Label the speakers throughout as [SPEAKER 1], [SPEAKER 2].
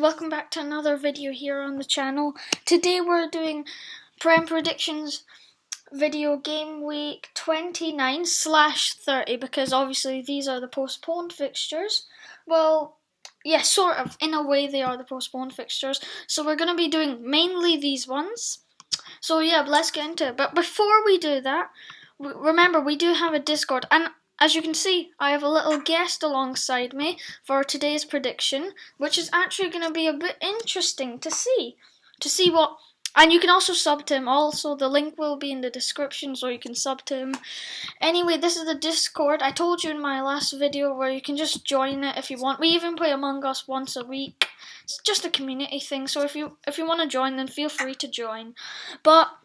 [SPEAKER 1] Welcome back to another video here on the channel. Today we're doing Prem Predictions video game week 29/30 because obviously these are the postponed fixtures. Well, yeah, sort of. In a way they are the postponed fixtures. So we're going to be doing mainly these ones. So yeah, let's get into it. But before we do that, remember we do have a Discord, and as you can see, I have a little guest alongside me for today's prediction, which is actually going to be a bit interesting to see what. And you can also sub to him. Also, the link will be in the description, so you can sub to him. Anyway, this is the Discord. I told you in my last video where you can just join it if you want. We even play Among Us once a week. It's just a community thing. So if you want to join, then feel free to join. But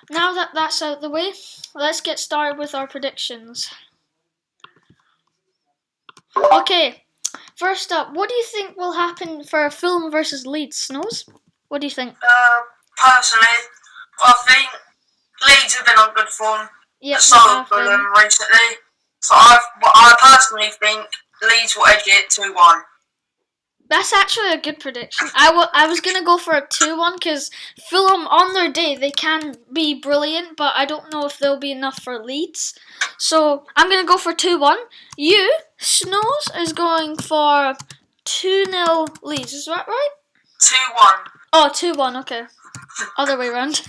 [SPEAKER 1] now that that's out of the way, let's get started with our predictions. Okay, first up, what do you think will happen for Fulham versus Leeds, Snowzz? What do you think?
[SPEAKER 2] Personally, I think Leeds have been on good form.
[SPEAKER 1] Yep,
[SPEAKER 2] So have Fulham recently. So I personally think Leeds will edge it 2-1.
[SPEAKER 1] That's actually a good prediction. I was going to go for a 2-1 because Fulham, on their day, they can be brilliant, but I don't know if they'll be enough for Leeds. So I'm going to go for 2-1. You, Snowzz, is going for 2-0 Leeds. Is that right?
[SPEAKER 2] 2-1.
[SPEAKER 1] Oh, 2-1, okay. Other way around.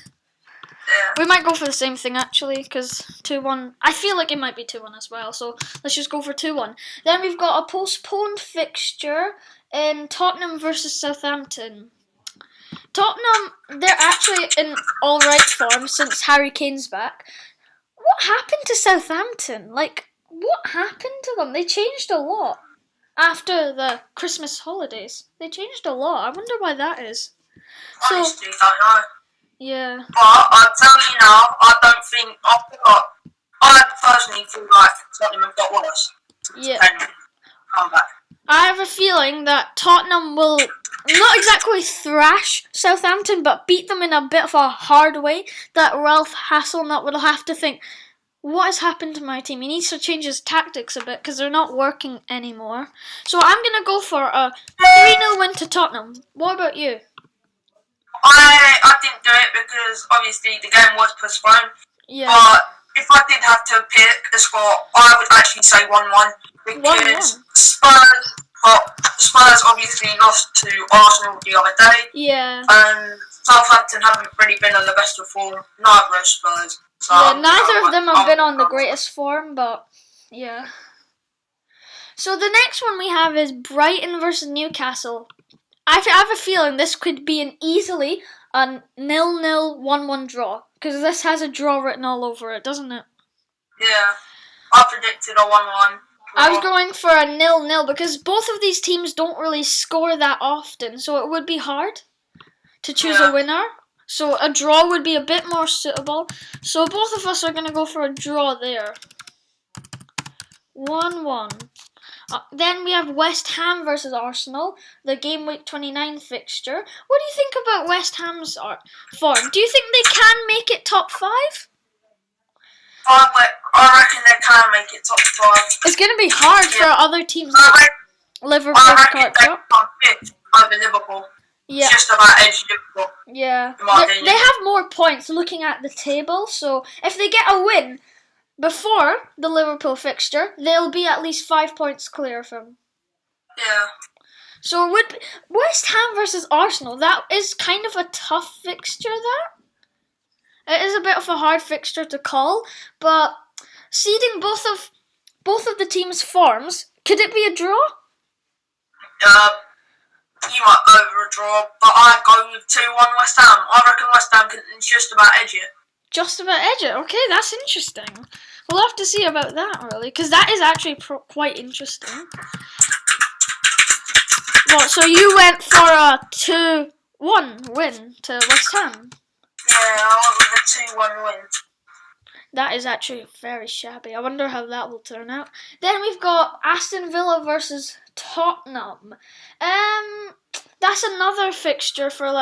[SPEAKER 2] Yeah.
[SPEAKER 1] We might go for the same thing, actually, because 2-1... I feel like it might be 2-1 as well, so let's just go for 2-1. Then we've got a postponed fixture in Tottenham versus Southampton. Tottenham, they're actually in alright form since Harry Kane's back. What happened to Southampton? Like, what happened to them? They changed a lot after the Christmas holidays. They changed a lot. I wonder why that is.
[SPEAKER 2] Honestly, don't know.
[SPEAKER 1] Yeah.
[SPEAKER 2] But I'm telling you now, I personally feel like Tottenham have got worse.
[SPEAKER 1] Yeah.
[SPEAKER 2] Come back.
[SPEAKER 1] I have a feeling that Tottenham will not exactly thrash Southampton, but beat them in a bit of a hard way that Ralph Hasenhüttl will have to think, what has happened to my team? He needs to change his tactics a bit because they're not working anymore. So I'm going to go for a 3-0 win to Tottenham. What about you?
[SPEAKER 2] I didn't do it because obviously the game was postponed.
[SPEAKER 1] Yeah.
[SPEAKER 2] But if I did have to pick a score, I would actually say 1-1 because
[SPEAKER 1] 1-1.
[SPEAKER 2] Spurs obviously lost to Arsenal the other day.
[SPEAKER 1] Yeah.
[SPEAKER 2] And Southampton haven't really been on the best of form. Neither has Spurs. So
[SPEAKER 1] yeah, neither of them have been on the greatest form, but yeah. So the next one we have is Brighton versus Newcastle. I have a feeling this could be an easily a 0-0, 1-1 draw. Because this has a draw written all over it, doesn't it?
[SPEAKER 2] Yeah. I predicted a 1-1.
[SPEAKER 1] I was going for a 0-0 because both of these teams don't really score that often. So it would be hard to choose a winner. So a draw would be a bit more suitable. So both of us are going to go for a draw there. 1-1. Then we have West Ham versus Arsenal, the game week 29 fixture. What do you think about West Ham's form? Do you think they can make it top 5?
[SPEAKER 2] I reckon they can make it top 5.
[SPEAKER 1] It's going to be hard for other teams. Liverpool
[SPEAKER 2] I reckon they
[SPEAKER 1] up.
[SPEAKER 2] come 5th over Liverpool.
[SPEAKER 1] Yeah.
[SPEAKER 2] It's just about edge Liverpool.
[SPEAKER 1] Yeah. They have more points looking at the table, so if they get a win before the Liverpool fixture, they'll be at least 5 points clear from.
[SPEAKER 2] Yeah.
[SPEAKER 1] So it would be West Ham versus Arsenal. That is kind of a tough fixture, that. It is a bit of a hard fixture to call, but seeding both of the teams' forms, could it be a draw?
[SPEAKER 2] You might go for a draw, but I'd go with 2-1 West Ham. I reckon West Ham can just about edge it.
[SPEAKER 1] Just about edge it. Okay, that's interesting. We'll have to see about that, really, because that is actually quite interesting. Well, so you went for a 2-1 win to West Ham?
[SPEAKER 2] Yeah, I went with a 2-1 win.
[SPEAKER 1] That is actually very shabby. I wonder how that will turn out. Then we've got Aston Villa versus Tottenham. That's another fixture for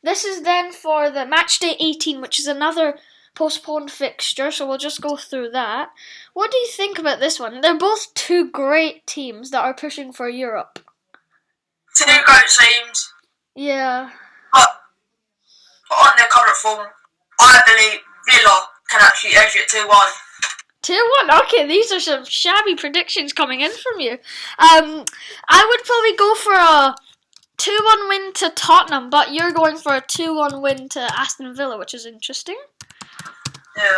[SPEAKER 1] this is then for the match day 18, which is another postponed fixture, so we'll just go through that. What do you think about this one? They're both two great teams that are pushing for Europe.
[SPEAKER 2] Two great teams,
[SPEAKER 1] Yeah.
[SPEAKER 2] but on their current form, I believe Villa can actually edge it 2-1.
[SPEAKER 1] 2-1. Okay, these are some shabby predictions coming in from you. I would probably go for a 2-1 win to Tottenham, but you're going for a 2-1 win to Aston Villa, which is interesting.
[SPEAKER 2] Yeah.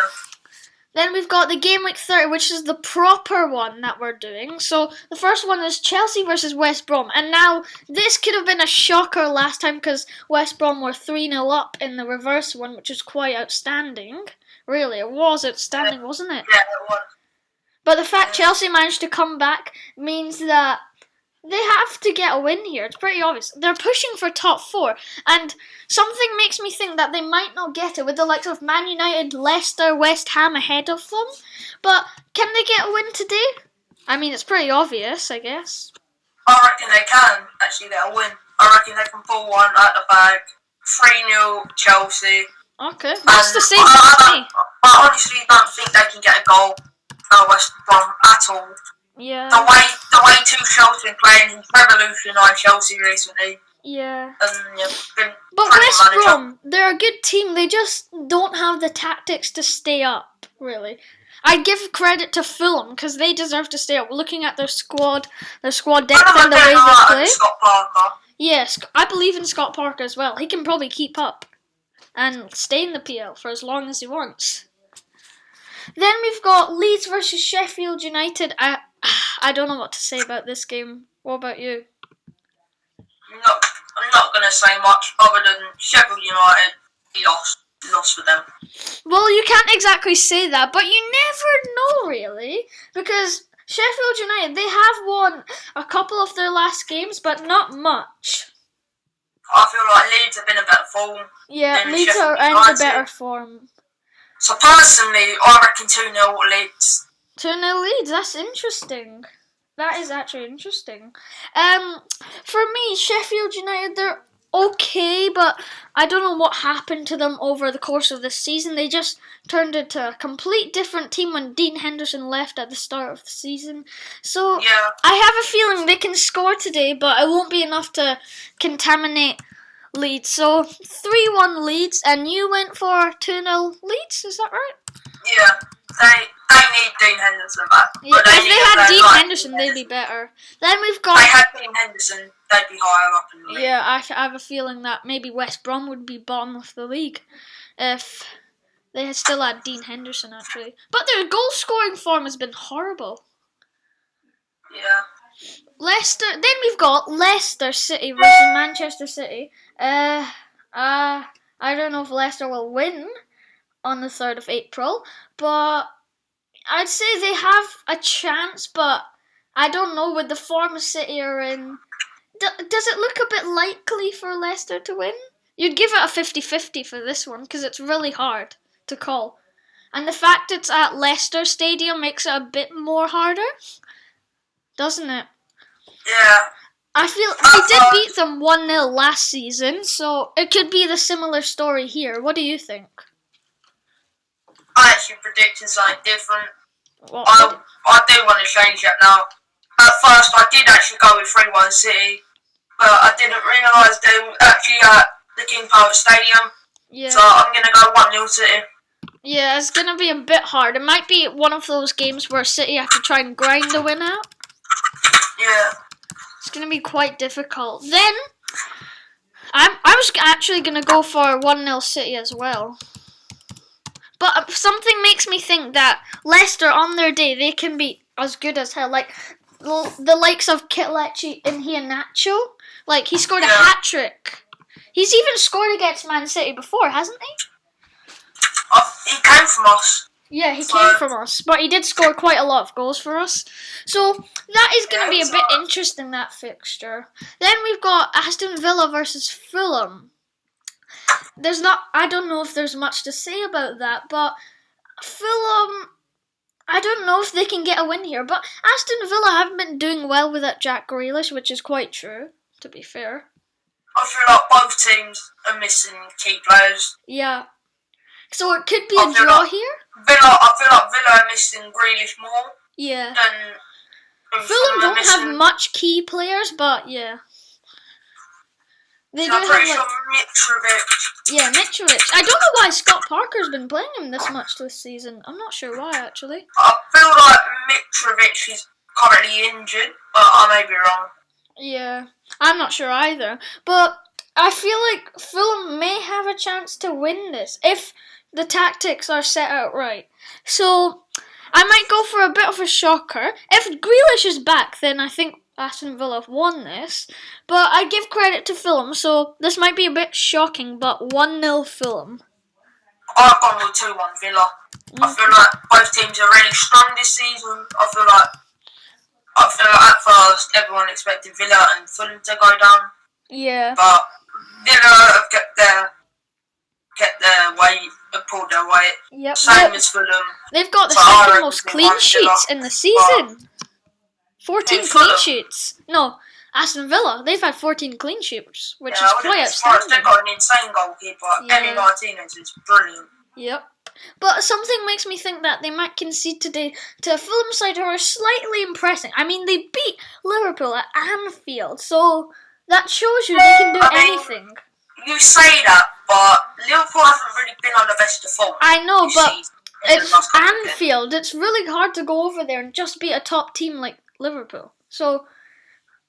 [SPEAKER 1] Then we've got the Game Week 30, which is the proper one that we're doing. So the first one is Chelsea versus West Brom. And now, this could have been a shocker last time because West Brom were 3-0 up in the reverse one, which is quite outstanding. Really, it was outstanding, wasn't it?
[SPEAKER 2] Yeah, it was.
[SPEAKER 1] But the fact Chelsea managed to come back means that they have to get a win here. It's pretty obvious. They're pushing for top 4. And something makes me think that they might not get it with the likes of Man United, Leicester, West Ham ahead of them. But can they get a win today? I mean, it's pretty obvious, I guess.
[SPEAKER 2] I reckon they can actually get a win. I reckon they can pull one out the bag. 3-0 Chelsea.
[SPEAKER 1] Okay, that's the same
[SPEAKER 2] I
[SPEAKER 1] as me.
[SPEAKER 2] honestly don't think they can get a goal for West Brom at all.
[SPEAKER 1] Yeah.
[SPEAKER 2] The way Tuchel's been playing, he's revolutionised Chelsea recently.
[SPEAKER 1] Yeah.
[SPEAKER 2] And been
[SPEAKER 1] But
[SPEAKER 2] brilliant
[SPEAKER 1] West
[SPEAKER 2] manager.
[SPEAKER 1] Brom, they're a good team. They just don't have the tactics to stay up, really. I give credit to Fulham because they deserve to stay up. Looking at their squad depth and the way they play.
[SPEAKER 2] Scott Parker.
[SPEAKER 1] Yes, I believe in Scott Parker as well. He can probably keep up and stay in the PL for as long as he wants. Then we've got Leeds versus Sheffield United. I don't know what to say about this game. What about you?
[SPEAKER 2] I'm not going to say much other than Sheffield United, he lost for them.
[SPEAKER 1] Well, you can't exactly say that, but you never know, really, because Sheffield United, they have won a couple of their last games, but not much.
[SPEAKER 2] I feel like Leeds have been a better form.
[SPEAKER 1] Yeah,
[SPEAKER 2] than
[SPEAKER 1] Leeds are
[SPEAKER 2] Sheffield
[SPEAKER 1] in a
[SPEAKER 2] United.
[SPEAKER 1] better form.
[SPEAKER 2] So personally, I reckon 2-0 Leeds.
[SPEAKER 1] 2-0 Leeds, that's interesting. That is actually interesting. For me, Sheffield United, they're okay, but I don't know what happened to them over the course of this season. They just turned into a complete different team when Dean Henderson left at the start of the season. So
[SPEAKER 2] Yeah.
[SPEAKER 1] I have a feeling they can score today, but it won't be enough to contaminate Leeds. So 3-1 Leeds, and you went for 2-0 Leeds, is that right?
[SPEAKER 2] Yeah. They need Dean Henderson back.
[SPEAKER 1] Yeah,
[SPEAKER 2] But
[SPEAKER 1] if
[SPEAKER 2] need
[SPEAKER 1] they
[SPEAKER 2] a
[SPEAKER 1] had
[SPEAKER 2] player
[SPEAKER 1] Dean
[SPEAKER 2] like
[SPEAKER 1] Henderson, they'd be better. Then we've
[SPEAKER 2] If they
[SPEAKER 1] got...
[SPEAKER 2] had Dean Henderson, they'd be higher up in the league.
[SPEAKER 1] Yeah, I have a feeling that maybe West Brom would be bottom of the league if they had still had Dean Henderson, actually. But their goal-scoring form has been horrible.
[SPEAKER 2] Yeah.
[SPEAKER 1] Leicester. Then we've got Leicester City versus Manchester City. I don't know if Leicester will win on the 3rd of April, but I'd say they have a chance, but I don't know with the form City are in. Does it look a bit likely for Leicester to win? You'd give it a 50-50 for this one because it's really hard to call. And the fact it's at Leicester Stadium makes it a bit more harder, doesn't it?
[SPEAKER 2] Yeah.
[SPEAKER 1] I feel they did beat them 1-0 last season, so it could be the similar story here. What do you think?
[SPEAKER 2] I actually predicted something different.
[SPEAKER 1] Well,
[SPEAKER 2] I do want to change that now. At first, I did actually go with 3-1 City, but I didn't realise they were actually at the King Power Stadium.
[SPEAKER 1] yeah.
[SPEAKER 2] So I'm going to go 1-0 City.
[SPEAKER 1] Yeah, it's going to be a bit hard. It might be one of those games where City have to try and grind the win out.
[SPEAKER 2] Yeah.
[SPEAKER 1] It's going to be quite difficult. Then, I was actually going to go for 1-0 City as well. But something makes me think that Leicester, on their day, they can be as good as hell. Like, the likes of Kitlechi and Iheanacho. Like, he scored a hat-trick. He's even scored against Man City before, hasn't he?
[SPEAKER 2] He came from us.
[SPEAKER 1] Yeah, he came from us, but he did score quite a lot of goals for us. So that is going to be a bit interesting, that fixture. Then we've got Aston Villa versus Fulham. I don't know if there's much to say about that, but Fulham, I don't know if they can get a win here. But Aston Villa haven't been doing well without Jack Grealish, which is quite true, to be fair.
[SPEAKER 2] I feel like both teams are missing key players.
[SPEAKER 1] Yeah. So it could be a draw here?
[SPEAKER 2] I feel like Villa are missing Grealish more.
[SPEAKER 1] Yeah.
[SPEAKER 2] Than
[SPEAKER 1] Fulham don't have much key players, but yeah. They
[SPEAKER 2] So
[SPEAKER 1] do
[SPEAKER 2] I'm pretty
[SPEAKER 1] have,
[SPEAKER 2] sure Mitrovic.
[SPEAKER 1] yeah, Mitrovic. I don't know why Scott Parker's been playing him this much this season. I'm not sure why, actually.
[SPEAKER 2] I feel like Mitrovic is currently injured, but I may be wrong.
[SPEAKER 1] Yeah, I'm not sure either. But I feel like Fulham may have a chance to win this if the tactics are set out right. So I might go for a bit of a shocker. If Grealish is back, then I think Aston Villa have won this. But I give credit to Fulham, so this might be a bit shocking, but 1-0 Fulham.
[SPEAKER 2] I've gone with 2-1 Villa. I feel like both teams are really strong this season. I feel like at first everyone expected Villa and Fulham to go down.
[SPEAKER 1] Yeah.
[SPEAKER 2] But Villa have kept their weight, pulled their weight.
[SPEAKER 1] Yep.
[SPEAKER 2] Same as Fulham.
[SPEAKER 1] They've got the
[SPEAKER 2] So I
[SPEAKER 1] second
[SPEAKER 2] reckon
[SPEAKER 1] most
[SPEAKER 2] they
[SPEAKER 1] clean
[SPEAKER 2] won
[SPEAKER 1] sheets
[SPEAKER 2] Villa.
[SPEAKER 1] in the season. 14
[SPEAKER 2] In
[SPEAKER 1] clean
[SPEAKER 2] Fulham?
[SPEAKER 1] sheets. No, Aston Villa. They've had 14 clean sheets, which
[SPEAKER 2] Yeah,
[SPEAKER 1] is
[SPEAKER 2] I wouldn't
[SPEAKER 1] quite
[SPEAKER 2] be surprised. They've
[SPEAKER 1] outstanding.
[SPEAKER 2] got an insane goalkeeper.
[SPEAKER 1] Yeah.
[SPEAKER 2] Emi Martinez is brilliant.
[SPEAKER 1] Yep. But something makes me think that they might concede today to a Fulham side who are slightly impressing. I mean, they beat Liverpool at Anfield, so that shows you they can do anything.
[SPEAKER 2] You say that, but Liverpool haven't really been on the best of form.
[SPEAKER 1] I know,
[SPEAKER 2] this
[SPEAKER 1] but
[SPEAKER 2] season in the
[SPEAKER 1] it's
[SPEAKER 2] last couple of games.
[SPEAKER 1] Anfield. It's really hard to go over there and just beat a top team like Liverpool. So,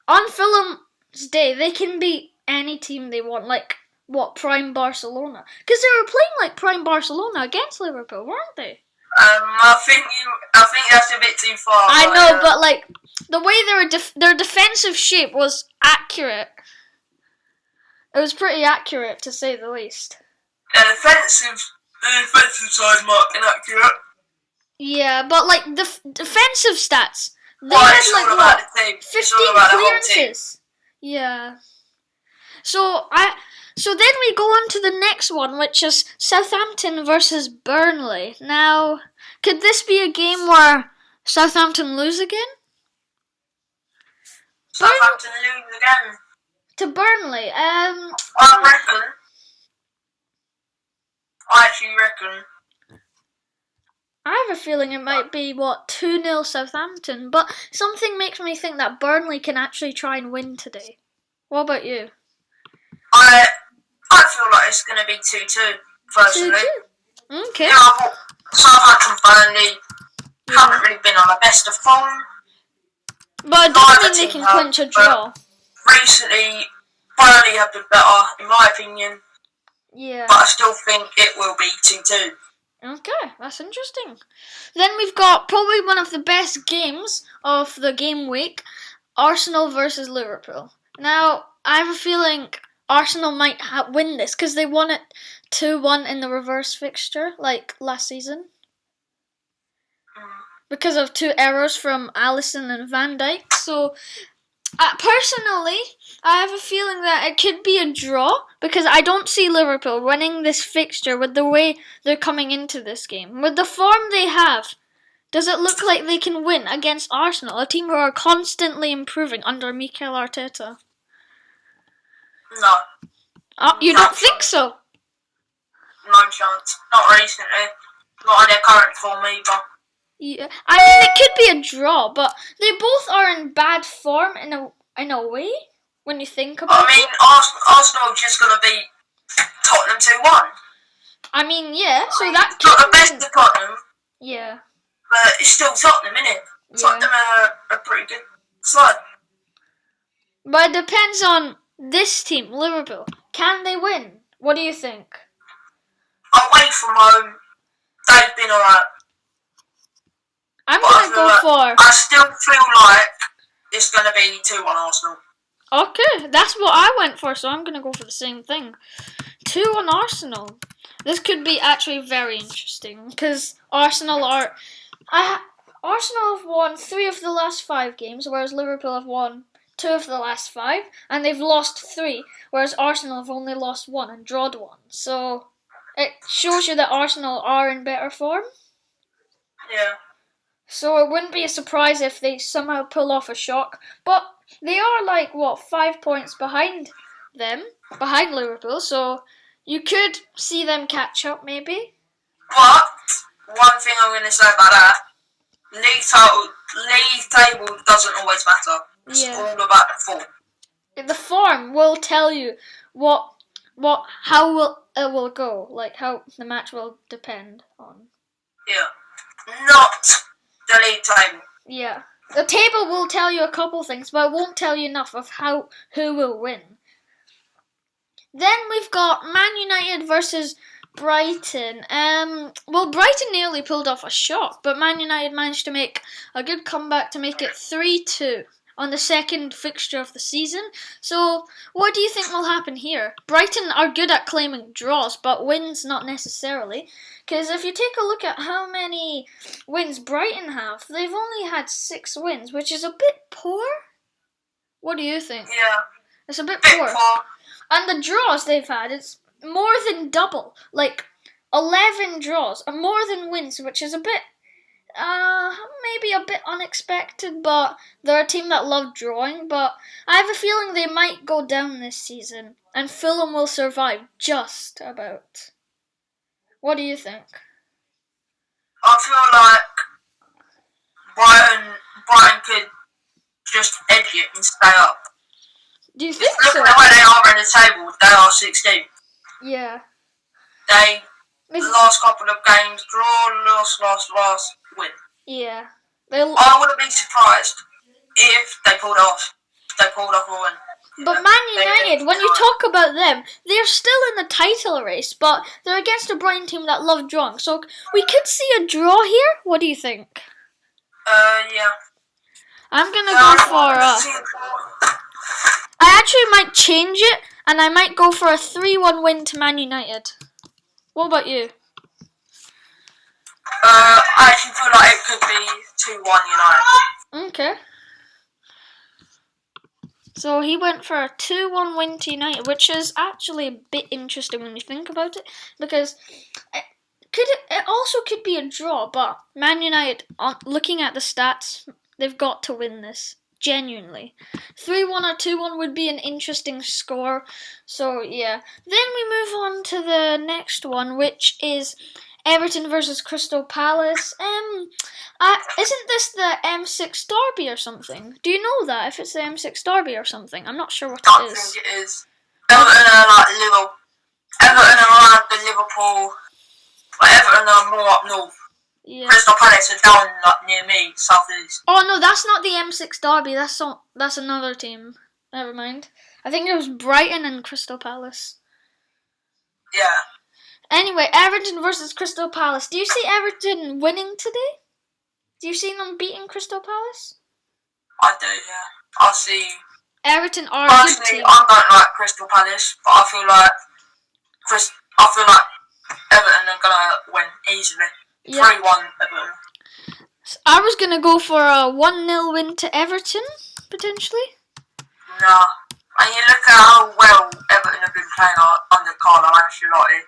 [SPEAKER 1] on Fulham's day, they can beat any team they want, like, prime Barcelona? Because they were playing like prime Barcelona against Liverpool, weren't they?
[SPEAKER 2] I think that's a bit too far.
[SPEAKER 1] I know, but like, the way their defensive shape was accurate. It was pretty accurate, to say the least.
[SPEAKER 2] The defensive side might be inaccurate.
[SPEAKER 1] Yeah, but like the defensive stats, they
[SPEAKER 2] Well,
[SPEAKER 1] had
[SPEAKER 2] it's
[SPEAKER 1] like
[SPEAKER 2] all about
[SPEAKER 1] what,
[SPEAKER 2] the team. It's
[SPEAKER 1] 15
[SPEAKER 2] all about the whole team.
[SPEAKER 1] clearances. Yeah. So then we go on to the next one, which is Southampton versus Burnley. Now, could this be a game where Southampton lose again?
[SPEAKER 2] Southampton lose again.
[SPEAKER 1] To Burnley.
[SPEAKER 2] I actually reckon.
[SPEAKER 1] I have a feeling it might be, 2-0 Southampton, but something makes me think that Burnley can actually try and win today. What about you?
[SPEAKER 2] I feel like it's going to be 2-2, personally.
[SPEAKER 1] 2-2? Okay.
[SPEAKER 2] Yeah, Southampton Burnley haven't really been on the best of form.
[SPEAKER 1] But I don't think they can clinch a draw.
[SPEAKER 2] Recently, Burnley have been better, in my opinion.
[SPEAKER 1] Yeah.
[SPEAKER 2] But I still think it will be 2-2.
[SPEAKER 1] Okay, that's interesting. Then we've got probably one of the best games of the game week, Arsenal versus Liverpool. Now, I have a feeling Arsenal might win this because they won it 2-1 in the reverse fixture, like last season. Because of 2 errors from Alisson and Van Dijk. So, personally, I have a feeling that it could be a draw because I don't see Liverpool winning this fixture with the way they're coming into this game. With the form they have, does it look like they can win against Arsenal, a team who are constantly improving under Mikel Arteta?
[SPEAKER 2] No.
[SPEAKER 1] Oh, you don't think so?
[SPEAKER 2] No chance. Not recently. Not in their current form either.
[SPEAKER 1] Yeah, I mean it could be a draw, but they both are in bad form in a way when you think about
[SPEAKER 2] I mean,
[SPEAKER 1] it.
[SPEAKER 2] Arsenal are just going to beat Tottenham 2-1.
[SPEAKER 1] I mean, yeah, so that
[SPEAKER 2] Not the
[SPEAKER 1] could
[SPEAKER 2] best
[SPEAKER 1] be.
[SPEAKER 2] of Tottenham,
[SPEAKER 1] Yeah.
[SPEAKER 2] but it's still Tottenham, isn't it?
[SPEAKER 1] Yeah.
[SPEAKER 2] Tottenham are a pretty good side.
[SPEAKER 1] But it depends on this team, Liverpool. Can they win? What do you think?
[SPEAKER 2] Away from home, they've been alright.
[SPEAKER 1] I'm going to go for...
[SPEAKER 2] I still feel like it's going to be 2-1 Arsenal.
[SPEAKER 1] Okay, that's what I went for, so I'm going to go for the same thing. 2-1 Arsenal. This could be actually very interesting, because Arsenal have won 3 of the last 5 games, whereas Liverpool have won 2 of the last 5, and they've lost 3, whereas Arsenal have only lost 1 and drawed 1. So, it shows you that Arsenal are in better form.
[SPEAKER 2] Yeah.
[SPEAKER 1] So it wouldn't be a surprise if they somehow pull off a shock. But they are 5 points behind Liverpool, so you could see them catch up maybe.
[SPEAKER 2] But, one thing I'm going to say about that, league table doesn't always matter. It's all about the form.
[SPEAKER 1] The form will tell you how it will go, like how the match will depend on.
[SPEAKER 2] Yeah. Not the league table.
[SPEAKER 1] Yeah. The table will tell you a couple things, but it won't tell you enough of who will win. Then we've got Man United versus Brighton. Well, Brighton nearly pulled off a shock, but Man United managed to make a good comeback to make it 3-2 on the second fixture of the season. So, what do you think will happen here? Brighton are good at claiming draws, but wins not necessarily. Because if you take a look at how many wins Brighton have, they've only had 6 wins, which is a bit poor. What do you think?
[SPEAKER 2] Yeah.
[SPEAKER 1] It's a bit poor. And the draws they've had, it's more than double. Like, 11 draws, and more than wins, which is a bit, maybe a bit unexpected, but they're a team that love drawing, but I have a feeling they might go down this season, and Fulham will survive just about. What do you think?
[SPEAKER 2] I feel like Brighton could just edge it and stay up.
[SPEAKER 1] Do you think
[SPEAKER 2] Look
[SPEAKER 1] so?
[SPEAKER 2] at the way they are in the table, they are 16th.
[SPEAKER 1] Yeah.
[SPEAKER 2] The last couple of games, draw, loss, win.
[SPEAKER 1] Yeah.
[SPEAKER 2] I wouldn't be surprised if they pulled off a win.
[SPEAKER 1] But Man United, when you talk about them, they're still in the title race, but they're against a Brighton team that love drawing. So we could see a draw here. What do you think?
[SPEAKER 2] Yeah.
[SPEAKER 1] I'm gonna go for I actually might change it, and I might go for a 3-1 win to Man United. What about you?
[SPEAKER 2] I actually feel like it could be 2-1 United.
[SPEAKER 1] Okay. So he went for a 2-1 win to United, which is actually a bit interesting when you think about it, because it also could be a draw, but Man United, looking at the stats, they've got to win this. Genuinely. 3-1 or 2-1 would be an interesting score. So, yeah. Then we move on to the next one, which is Everton versus Crystal Palace. Isn't this the M6 derby or something? Do you know that, if it's the M6 derby or something? I'm not sure what it is.
[SPEAKER 2] I think it is. Everton are like Liverpool. Everton are like the Liverpool. But Everton are more up north.
[SPEAKER 1] Yeah.
[SPEAKER 2] Crystal Palace are down near me, southeast.
[SPEAKER 1] Oh no, that's not the M6 derby. That's another team. Never mind. I think it was Brighton and Crystal Palace.
[SPEAKER 2] Yeah.
[SPEAKER 1] Anyway, Everton versus Crystal Palace. Do you see Everton winning today? Do you see them beating Crystal Palace?
[SPEAKER 2] I do, yeah. I see.
[SPEAKER 1] Everton are a good
[SPEAKER 2] Personally,
[SPEAKER 1] team.
[SPEAKER 2] I don't like Crystal Palace, but I feel like Everton are gonna win easily. 3-1 Everton.
[SPEAKER 1] I was going to go for a 1-0 win to Everton, potentially.
[SPEAKER 2] Nah. And you look at how well Everton have been playing under Carlo Ancelotti.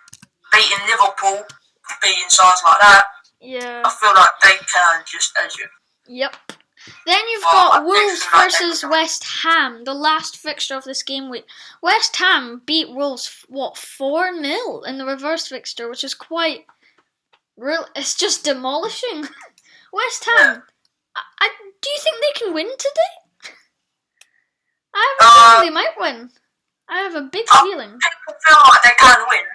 [SPEAKER 2] Beating Liverpool, beating sides like that.
[SPEAKER 1] Yeah.
[SPEAKER 2] I feel like they can just edge it.
[SPEAKER 1] Yep. Then you've got Wolves versus West Ham, the last fixture of this game week. West Ham beat Wolves, 4-0 in the reverse fixture, which is quite... It's just demolishing. West Ham, do you think they can win today? I have a feeling they might win. I have a big feeling.
[SPEAKER 2] People feel like they can win,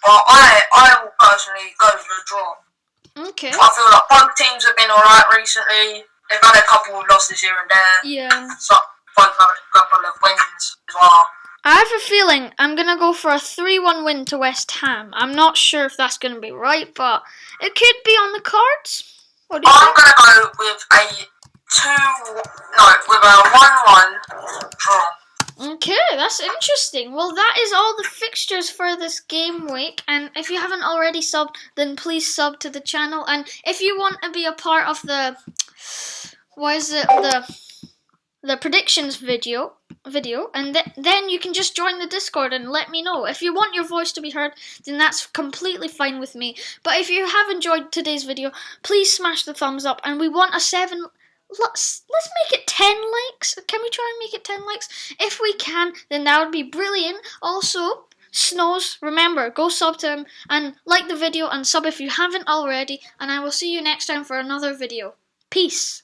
[SPEAKER 2] but I will personally go for a draw.
[SPEAKER 1] Okay.
[SPEAKER 2] I feel like both teams have been alright recently. They've had a couple of losses here and there.
[SPEAKER 1] Yeah.
[SPEAKER 2] So both have a couple of wins as well.
[SPEAKER 1] I have a feeling I'm going to go for a 3-1 win to West Ham. I'm not sure if that's going to be right, but it could be on the cards. What do you think?
[SPEAKER 2] I'm going to go with a 1-1 draw.
[SPEAKER 1] Okay, that's interesting. Well, that is all the fixtures for this game week. And if you haven't already subbed, then please sub to the channel. And if you want to be a part of the predictions video, and then you can just join the Discord and let me know. If you want your voice to be heard, then that's completely fine with me. But if you have enjoyed today's video, please smash the thumbs up, and we want a 7. Let's make it 10 likes. Can we try and make it 10 likes? If we can, then that would be brilliant. Also, Snowzz, remember, go sub to him and like the video and sub if you haven't already, and I will see you next time for another video. Peace.